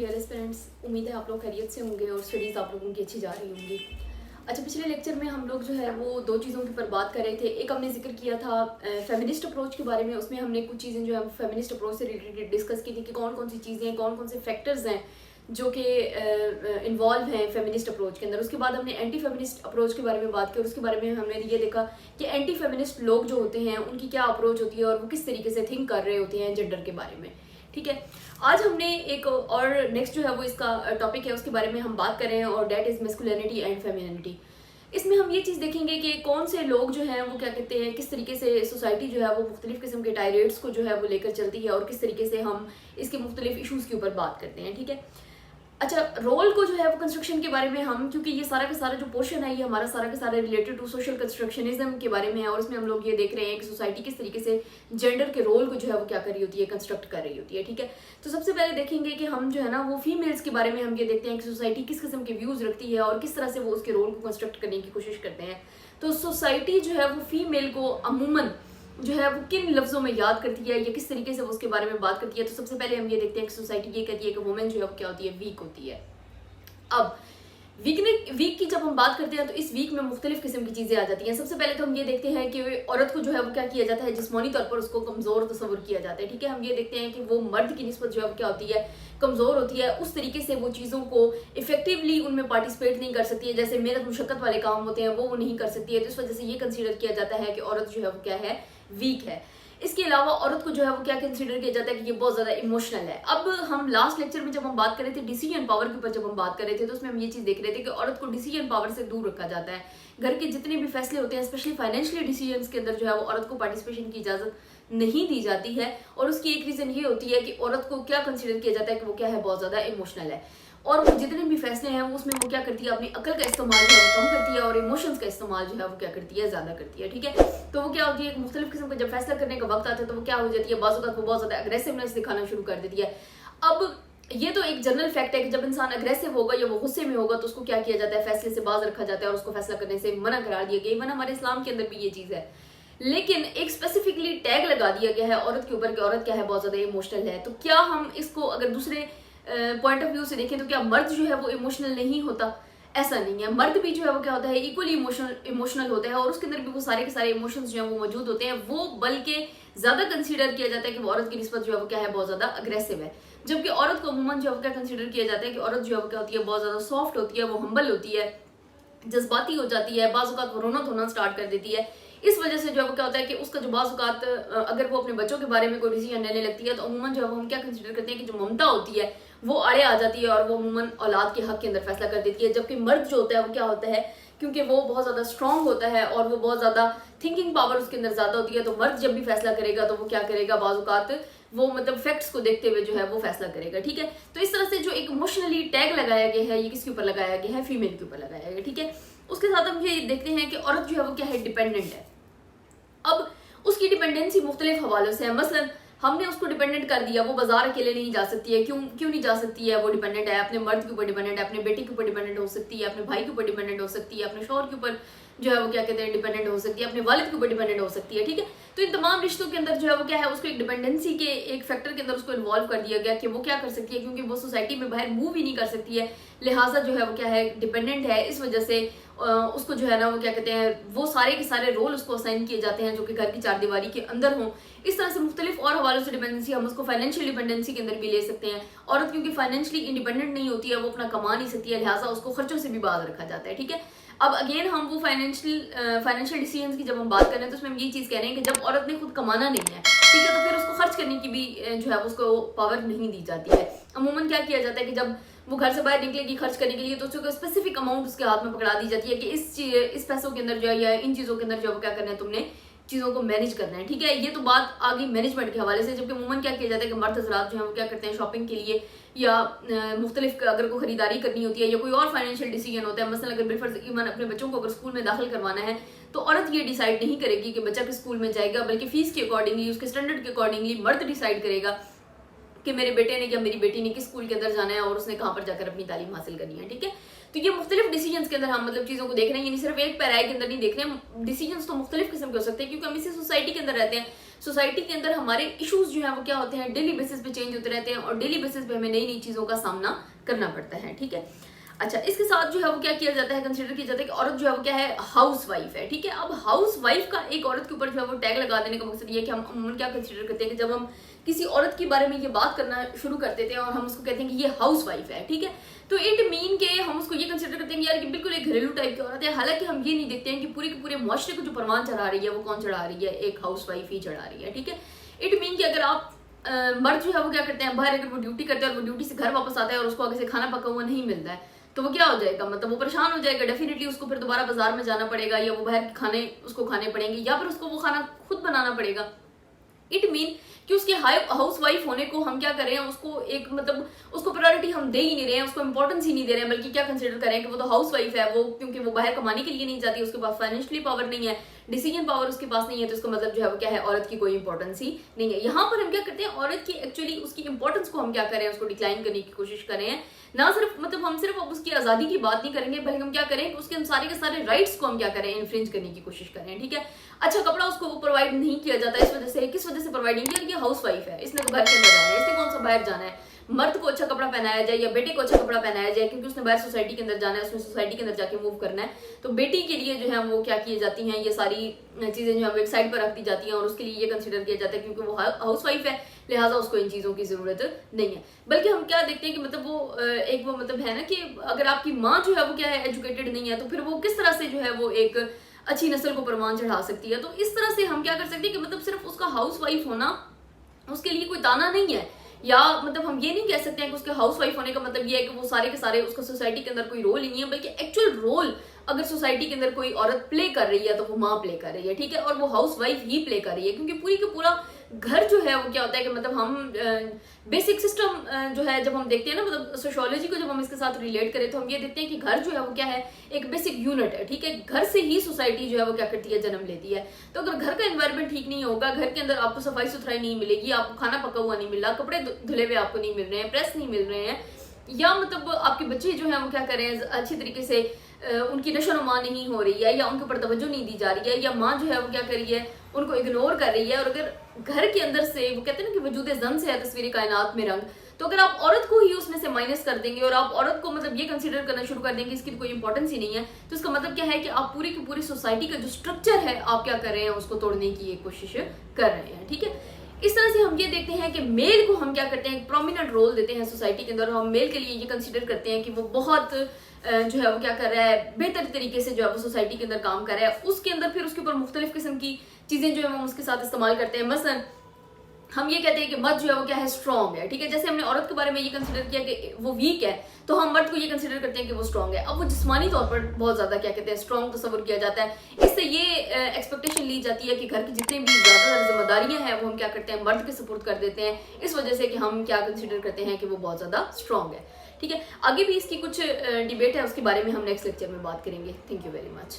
Dear aspirants, उम्मीद है आप लोग खैरियत से होंगे और स्टडीज़ आप लोगों की अच्छी जा रही होंगी। अच्छा, पिछले लेक्चर में हम लोग जो है वो दो चीज़ों के ऊपर बात कर रहे थे। एक हमने जिक्र किया था फेमिनिस्ट अप्रोच के बारे में। उसमें हमने कुछ चीज़ें जो है फेमिनिस्ट अप्रोच से रिलेटेड डिस्कस की थी कि कौन कौन सी चीज़ें हैं, कौन कौन से फैक्टर्स हैं जो कि इन्वॉल्व हैं फेमिनिस्ट अप्रोच के अंदर। उसके बाद हमने एंटी फेमिनिस्ट अप्रोच के बारे में बात की और उसके बारे में हमने ये देखा कि एंटी फेमिनिस्ट लोग जो होते हैं उनकी क्या अप्रोच होती है और वो किस तरीके से थिंक कर रहे होते हैं जेंडर के बारे में। ठीक है, आज हमने एक और नेक्स्ट जो है वो इसका टॉपिक है, उसके बारे में हम बात कर रहे हैं और that is masculinity and femininity. इसमें हम ये चीज़ देखेंगे कि कौन से लोग जो हैं वो क्या कहते हैं, किस तरीके से सोसाइटी जो है वो मुख्तलिफ किस्म के टायरेट्स को जो है वो लेकर चलती है और किस तरीके से हम इसके मुख्तलिफ इशूज़ के ऊपर बात करते हैं। ठीक है, अच्छा, रोल को जो है वो कंस्ट्रक्शन के बारे में हम, क्योंकि ये सारा का सारा जो पोर्शन है ये हमारा सारा का सारा रिलेटेड टू सोशल कंस्ट्रक्शनिज्म के बारे में है और इसमें हम लोग ये देख रहे हैं कि सोसाइटी किस तरीके से जेंडर के रोल को जो है वो क्या कर रही होती है, कंस्ट्रक्ट कर रही होती है। ठीक है, तो सबसे पहले देखेंगे कि हम जो है ना वो फीमेल्स के बारे में हम ये देखते हैं कि सोसाइटी किस किस्म के व्यूज़ रखती है और किस तरह से वो उसके रोल को कंस्ट्रक्ट करने की कोशिश करते हैं। तो सोसाइटी जो है वो फीमेल को अमूमन जो है वो किन लफ्ज़ों में याद करती है या किस तरीके से वो उसके बारे में बात करती है। तो सबसे पहले हम ये देखते हैं कि सोसाइटी ये कहती है कि वुमेन जो है वो क्या होती है, वीक होती है। अब वीक की जब हम बात करते हैं तो इस वीक में मुख्तलिफ किस्म की चीज़ें आ जाती हैं। सबसे पहले तो हम ये देखते हैं कि औरत को जो है वो क्या किया जाता है, जिस्मानी तौर पर उसको कमज़ोर तस्वुर किया जाता है। ठीक है, हम ये देखते हैं कि वो मर्द की निस्बत जो है वो क्या होती है, कमज़ोर होती है। उस तरीके से वो चीज़ों को इफेक्टिवली उनमें पार्टिसिपेट नहीं कर सकती है, जैसे मेहनत मुशक्क़त वाले काम होते हैं वो नहीं कर सकती है। तो इस वजह से ये कंसीडर किया जाता है कि औरत जो है वो क्या है, वीक है। इसके अलावा औरत को जो है वो क्या कंसीडर किया जाता है कि ये बहुत ज़्यादा इमोशनल है। अब हम लास्ट लेक्चर में जब हम बात कर रहे थे डिसीजन पावर के ऊपर, जब हम बात कर रहे थे तो उसमें हम ये चीज़ देख रहे थे कि औरत को डिसीजन पावर से दूर रखा जाता है। घर के जितने भी फैसले होते हैं, स्पेशली फाइनेंशियली डिसीजंस के अंदर जो है वो औरत को पार्टिसिपेशन की इजाज़त नहीं दी जाती है। और उसकी एक रीज़न ये होती है कि औरत को क्या कंसिडर किया जाता है कि वो क्या है, बहुत ज़्यादा इमोशनल है और वो जितने भी फैसले हैं वो उसमें वो क्या करती है, अपनी अकल का इस्तेमाल जो है वो कम करती है और इमोशंस का इस्तेमाल जो है वो क्या करती है, ज़्यादा करती है। ठीक है, तो वो क्या होती है, मुख्तलिफ किस्म का जब फैसला करने का वक्त आता है तो वो क्या हो जाती है, बाज़ वो बहुत ज़्यादा अग्रेसिवनेस दिखाना शुरू कर देती है। अब ये तो एक जनरल फैक्ट है कि जब इंसान अग्रेसिव होगा या वो गुस्से में होगा तो उसको क्या किया जाता है, फैसले से बाज रखा जाता है और उसको फैसला करने से मना करार दिया गया। इवन हमारे इस्लाम के अंदर भी ये चीज़ है, लेकिन एक स्पेसिफिकली टैग लगा दिया गया है औरत के ऊपर कि औरत क्या है, बहुत ज़्यादा इमोशनल है। तो क्या हम इसको अगर दूसरे पॉइंट ऑफ व्यू से देखें तो क्या मर्द जो है वो इमोशनल नहीं होता? ऐसा नहीं है, मर्द भी जो है वो क्या होता है, इक्वली इमोशनल होता है और उसके अंदर भी वो सारे के सारे इमोशंस जो है वो मौजूद होते हैं। वो बल्कि ज़्यादा कंसीडर किया जाता है कि वो औरत की निस्बत जो है वो क्या है, बहुत ज़्यादा अग्रेसिव है। जबकि औरत को अमूमन जो है वो क्या कंसीडर किया जाता है कि औरत जो है वो क्या होती है, बहुत ज़्यादा सॉफ्ट होती है, वो हम्बल होती है, जज्बाती हो जाती है, बाज़ वो रोना धोना स्टार्ट कर देती है। इस वजह से जो है वो क्या होता है कि उसका जो बाज़ अगर वो अपने बच्चों के बारे में कोई डिसीजन लेने लगती है तो अमूमन जो है वो हम क्या कंसीडर करते हैं कि जो ममता होती है वो आड़े आ जाती है और वो अमूमन औलाद के हक के अंदर फैसला कर देती है। जबकि मर्द जो होता है वो क्या होता है, क्योंकि वो बहुत ज़्यादा स्ट्रांग होता है और वो बहुत ज़्यादा थिंकिंग पावर उसके अंदर ज़्यादा होती है, तो मर्द जब भी फैसला करेगा तो वो क्या करेगा, बाज़ वो मतलब फैक्ट्स को देखते हुए जो है वो फैसला करेगा। ठीक है, तो इस तरह से जो एक इमोशनली टैग लगाया गया है ये किसके ऊपर लगाया गया है, फीमेल के ऊपर लगाया गया है। ठीक है, उसके साथ हम ये देखते हैं कि औरत जो है वो क्या है, डिपेंडेंट है। अब उसकी डिपेंडेंसी मुख्तलिफ हवालों से है। मसलन हमने उसको डिपेंडेंट कर दिया, वो बाजार अकेले नहीं जा सकती है। क्यों नहीं जा सकती है, वो डिपेंडेंट है, अपने मर्द के ऊपर डिपेंडेंट है, अपने बेटे के ऊपर डिपेंडेंट हो सकती है, अपने भाई के ऊपर डिपेंडेंट हो सकती है, अपने शौहर के ऊपर जो है वो क्या कहते हैं, डिपेंडेंट हो सकती है, अपने वालिद के ऊपर डिपेंडेंट हो सकती है। ठीक है, तो इन तमाम रिश्तों के अंदर जो है वो क्या है, उसको एक डिपेंडेंसी के एक फैक्टर के अंदर उसको इन्वॉल्व कर दिया गया कि वो क्या कर सकती है, क्योंकि वो सोसाइटी में बाहर मूव ही नहीं कर सकती है, लिहाजा जो है वो क्या है, डिपेंडेंट है। इस वजह से उसको जो है ना वो क्या कहते हैं, वो सारे के सारे रोल उसको असाइन किए जाते हैं जो कि घर की चार दीवारी के अंदर हों। इस तरह से मुख्तलिफ और हवालों से डिपेंडेंसी, हम उसको फाइनेंशियल डिपेंडेंसी के अंदर भी ले सकते हैं। औरत क्योंकि फाइनेंशियली इंडिपेंडेंट नहीं होती है, वो अपना कमा नहीं सकती है, लिहाजा उसको खर्चों से भी बाज रखा जाता है। ठीक है, अब अगेन हम वो फाइनेंशियल डिसीजंस की जब हम बात कर रहे हैं तो उसमें हम ये चीज़ कह रहे हैं कि जब औरत ने खुद कमाना नहीं है, ठीक है, तो फिर उसको खर्च करने की भी जो है उसको पावर नहीं दी जाती है। अमूमन क्या किया जाता है कि जब वो घर से बाहर निकलेगी खर्च करने के लिए तो उसको स्पेसिफिक अमाउंट उसके हाथ में पकड़ा दी जाती है कि इस पैसों के अंदर जो है या इन चीज़ों के अंदर जो है क्या करना है, तुमने चीज़ों को मैनेज करना है। ठीक है, ये तो बात आ गई मैनेजमेंट के हवाले से। जबकि अमूमन क्या किया जाता है कि मर्द हजरात जो है वो क्या करते हैं, शॉपिंग के लिए या मुख्तलिफ अगर कोई खरीदारी करनी होती है या कोई और फाइनेंशियल डिसीजन होता है, मसलन अगर बिलफर्ज इवन अपने बच्चों को अगर स्कूल में दाखिल करवाना है तो औरत ये डिसाइड नहीं करेगी कि बच्चा किस स्कूल में जाएगा, बल्कि फीस के अकॉर्डिंगली, उसके स्टैंडर्ड के अकॉर्डिंगली मर्द डिसाइड करेगा कि मेरे बेटे ने या मेरी बेटी ने किस स्कूल के अंदर जाना है और उसने कहाँ पर जाकर अपनी तालीम हासिल करनी है। ठीक है, तो ये मुख्तलिफ डिसीजंस के अंदर हम मतलब चीज़ों को देख रहे हैं, ये सिर्फ एक पैराई के अंदर नहीं देख रहे हैं। डिसीजंस तो मुख्तलिफ किस्म के हो सकते हैं क्योंकि हम इसी सोसाइटी के अंदर रहते हैं। सोसाइटी के अंदर हमारे इश्यूज जो है वो क्या होते हैं, डेली बेसिस पे चेंज होते रहते हैं और डेली बेसिस पे हमें नई नई चीजों का सामना करना पड़ता है। ठीक है, अच्छा इसके साथ जो है वो क्या किया जाता है, कंसिडर किया जाता है कि औरत जो है वो क्या है, हाउस वाइफ है। ठीक है, अब हाउस वाइफ का एक औरत के ऊपर जो है वो टैग लगा देने का मकसद ये है कि हम अमूमन क्या कंसिडर करते हैं कि जब हम किसी औरत के बारे में ये बात करना शुरू कर देते हैं और हम उसको कहते हैं कि ये हाउस वाइफ है, ठीक है, तो इट मीन के हम उसको ये कंसिडर करते हैं कि यार कि बिल्कुल एक घरेलू टाइप की औरत है। हालांकि हम ये नहीं देखते हैं कि पूरे के पूरे मुआशरे को जो परवान चढ़ा रही है वो कौन चढ़ा रही है, एक हाउस वाइफ ही चढ़ा रही है। ठीक है, इट मीन कि अगर आप मर्द जो है वो क्या करते हैं, बाहर अगर वो ड्यूटी करते हैं और वो ड्यूटी से घर वापस आता है और उसको आगे से खाना पका हुआ नहीं मिलता है तो वो क्या हो जाएगा, मतलब वो परेशान हो जाएगा, डेफिनेटली उसको फिर दोबारा बाजार में जाना पड़ेगा या वो बाहर के खाने उसको खाने पड़ेंगे या फिर उसको वो खाना खुद बनाना पड़ेगा। इट मीन कि उसके हाउस वाइफ होने को हम क्या कर रहे हैं, उसको एक मतलब उसको प्रायोरिटी हम दे ही नहीं रहे हैं, उसको इंपॉर्टेंस ही नहीं दे रहे हैं, बल्कि क्या कंसिडर करें कि वो तो हाउस वाइफ है, वो क्योंकि वो बाहर कमाने के लिए नहीं जाती, उसके पास फाइनेंशियली पावर नहीं है, डिसीजन पावर उसके पास नहीं है, तो इसका मतलब जो है वो क्या है, औरत की कोई इंपॉर्टेंस ही नहीं है। यहाँ पर हम क्या करते हैं, औरत की एक्चुअली उसकी इंपॉर्टेंस को हम क्या कर रहे हैं, उसको डिक्लाइन करने की कोशिश कर रहे हैं। ना सिर्फ मतलब हम सिर्फ अब उसकी आजादी की बात नहीं करेंगे, बल्कि हम क्या करें, उसके हम सारे के सारे राइट्स को हम क्या करें, इन्फ्रिंज करने की कोशिश कर रहे हैं। ठीक है, अच्छा कपड़ा उसको प्रोवाइड नहीं किया जाता, इस वजह से, किस वजह से प्रोवाइड नहीं किया, ये हाउस वाइफ है, इसने तो घर के अंदर जाना है, इसने कौन सा बाहर जाना है। मर्द को अच्छा कपड़ा पहनाया जाए या बेटे को अच्छा कपड़ा पहनाया जाए क्योंकि उसने बाहर सोसाइटी के अंदर जाना है, उसने सोसाइटी के अंदर जाके मूव करना है, तो बेटी के लिए जो है वो क्या की जाती हैं, ये सारी चीजें जो है एक साइड पर रख दी जाती हैं और उसके लिए ये कंसिडर किया जाता है क्योंकि वो हाउस वाइफ है, लिहाजा उसको इन चीजों की जरूरत नहीं है। बल्कि हम क्या देखते हैं कि मतलब वो एक वो मतलब है ना कि अगर आपकी माँ जो है वो क्या है, एजुकेटेड नहीं है, तो फिर वो किस तरह से जो है वो एक अच्छी नस्ल को परवान चढ़ा सकती है। तो इस तरह से हम क्या कर सकते हैं कि मतलब सिर्फ उसका हाउस वाइफ होना उसके लिए कोई दाना नहीं है, या मतलब हम ये नहीं कह सकते हैं कि उसके हाउस वाइफ होने का मतलब ये है कि वो सारे के सारे उसका सोसाइटी के अंदर कोई रोल ही नहीं है, बल्कि एक्चुअल रोल अगर सोसाइटी के अंदर कोई औरत प्ले कर रही है तो वो माँ प्ले कर रही है। ठीक है, और वो हाउस वाइफ ही प्ले कर रही है, क्योंकि पूरी का पूरा घर जो है वो क्या होता है कि मतलब हम बेसिक सिस्टम जो है जब हम देखते हैं ना, मतलब सोशियोलॉजी को जब हम इसके साथ रिलेट करें तो हम ये देखते हैं कि घर जो है वो क्या है, एक बेसिक यूनिट है। ठीक है, घर से ही सोसाइटी जो है वो क्या करती है, जन्म लेती है। तो अगर घर का एनवायरनमेंट ठीक नहीं होगा, घर के अंदर आपको सफाई सुथराई नहीं मिलेगी, आपको खाना पका हुआ नहीं मिल रहा, कपड़े धुले हुए आपको नहीं मिल रहे हैं, प्रेस नहीं मिल रहे हैं, या मतलब आपके बच्चे जो है वो क्या कर रहे हैं, अच्छी तरीके से उनकी नशोनुमा नहीं हो रही है, या उनके ऊपर तवज्जो नहीं दी जा रही है, या माँ जो है वो क्या कर रही है, उनको इग्नोर कर रही है। और अगर घर के अंदर से वो कहते हैं ना कि वजूद जन से है तस्वीर कायनात में रंग, तो अगर आप औरत को ही उसमें से माइनस कर देंगे और आप औरत को मतलब ये कंसीडर करना शुरू कर देंगे इसकी कोई इंपॉर्टेंस ही नहीं है, तो इसका मतलब क्या है कि आप पूरी की पूरी सोसाइटी का जो स्ट्रक्चर है आप क्या कर रहे हैं, उसको तोड़ने की एक कोशिश कर रहे हैं। ठीक है, इस तरह से हम ये देखते हैं कि मेल को हम क्या करते हैं, एक प्रोमिनेंट रोल देते हैं सोसाइटी के अंदर, और हम मेल के लिए ये कंसीडर करते हैं कि वो बहुत जो है वो क्या कर रहा है, बेहतर तरीके से जो है वो सोसाइटी के अंदर काम कर रहा है। उसके अंदर फिर उसके ऊपर मुख्तलिफ किस्म की चीजें जो है हम उसके साथ इस्तेमाल करते हैं। मसलन हम ये कहते हैं कि मर्द जो है वो क्या है, स्ट्रॉन्ग है। ठीक है, जैसे हमने औरत के बारे में ये कंसीडर किया कि वो वीक है, तो हम मर्द को ये कंसीडर करते हैं कि वो स्ट्रॉन्ग है। अब वो जिस्मानी तौर पर बहुत ज्यादा क्या कहते हैं, स्ट्रॉन्ग तस्वर किया जाता है। इससे ये एक्सपेक्टेशन ली जाती है कि घर की जितनी भी ज्यादा जिम्मेदारियां हैं वो हम क्या करते हैं, मर्द के सपोर्ट कर देते हैं, इस वजह से कि हम क्या कंसीडर करते हैं कि वो बहुत ज्यादा स्ट्रॉन्ग है। ठीक है, आगे भी इसकी कुछ डिबेट है, उसके बारे में हम नेक्स्ट लेक्चर में बात करेंगे। Thank you very much.